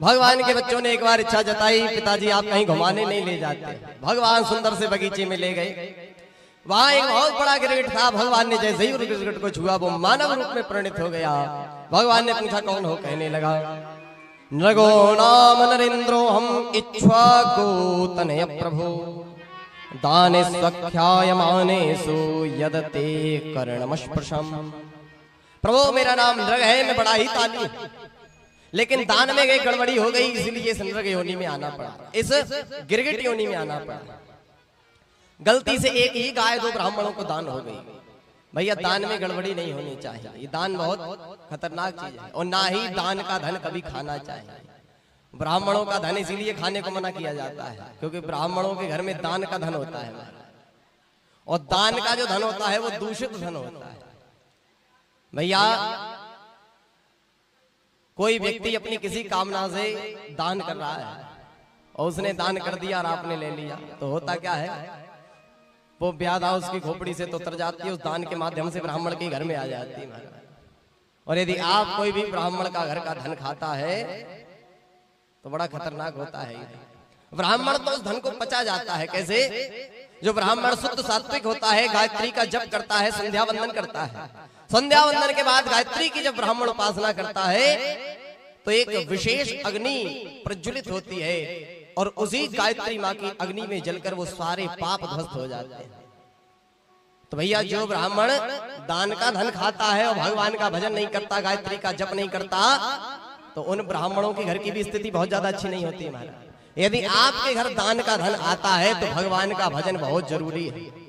भगवान के बच्चों ने एक बार इच्छा जताई, पिताजी आप कहीं घुमाने नहीं ले जाते। भगवान सुंदर से बगीचे में ले गए। वहां एक बहुत बड़ा गिरगिट था। भगवान ने जैसे ही उस गिरगिट को छुआ वो मानव रूप में परिणित हो गया। भगवान ने पूछा कौन हो? कहने लगा नृगो नाम नरेंद्रो हम इक्ष्वाकु तनय प्रभु दाने सख्यायमानेषु यदते कर्णमस्पृशम्। प्रभु मेरा नाम नृग है, मैं बड़ा ही ताली, लेकिन दान में एक गड़बड़ी हो गई, इसलिए इस नृग योनि में आना पड़ा, इस गिरगिट योनि में आना पड़ा। गलती से एक ही गाय दो ब्राह्मणों को दान हो गई। भैया दान में गड़बड़ी नहीं होनी चाहिए, ये दान बहुत खतरनाक चीज है। और ना ही दान का धन कभी खाना चाहिए। ब्राह्मणों का धन इसीलिए खाने को मना किया जाता है क्योंकि ब्राह्मणों के घर में दान का धन होता है, और दान का जो धन होता है वो दूषित धन होता है। भैया कोई व्यक्ति अपनी किसी कामना से दान कर रहा है और उसने दान कर दिया और आपने ले लिया, तो होता क्या है, वो ब्यादा उसकी खोपड़ी से तो उतर जाती है, उस दान के माध्यम से ब्राह्मण के घर में आ जाती है। और यदि आप कोई भी ब्राह्मण का घर का धन खाता है तो बड़ा खतरनाक होता है। ब्राह्मण तो उस धन को पचा जाता है। कैसे? जो ब्राह्मण शुद्ध सात्विक होता है, गायत्री का जप करता है, संध्या वंदन करता है, संध्या वंदन के बाद गायत्री की जब ब्राह्मण उपासना करता है तो एक विशेष अग्नि प्रज्वलित होती है और उसी गायत्री माँ की अग्नि में जलकर वो सारे पाप ध्वस्त हो जाते हैं। तो भैया जो ब्राह्मण दान का धन खाता है और भगवान का भजन नहीं करता, गायत्री का जप नहीं करता, तो उन ब्राह्मणों के घर की भी स्थिति बहुत ज्यादा अच्छी नहीं होती है। यदि आपके घर दान का धन आता है तो भगवान का भजन बहुत जरूरी है।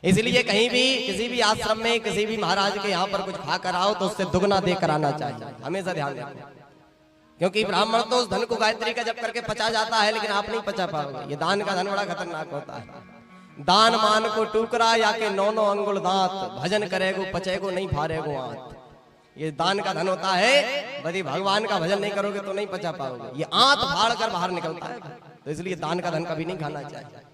इसलिए कहीं भी किसी भी आश्रम में किसी भी महाराज के यहाँ पर कुछ खाकर आओ तो उससे दुगना देकर आना चाहिए, हमेशा ध्यान रखना। क्योंकि ब्राह्मण तो उस धन को गायत्री का जप करके पचा जाता है, लेकिन आप नहीं पचा पाओगे। ये दान का धन बड़ा खतरनाक होता है। दान मान को टुकड़ा या के 9 अंगुल दांत, भजन करेगो पचेगो नहीं फारेगो आंत। ये दान का धन होता है। यदि भगवान का भजन नहीं करोगे तो नहीं पचा पाओगे। ये आंत फाड़ कर बाहर निकलता है, तो इसलिए दान का धन कभी नहीं खाना चाहिए।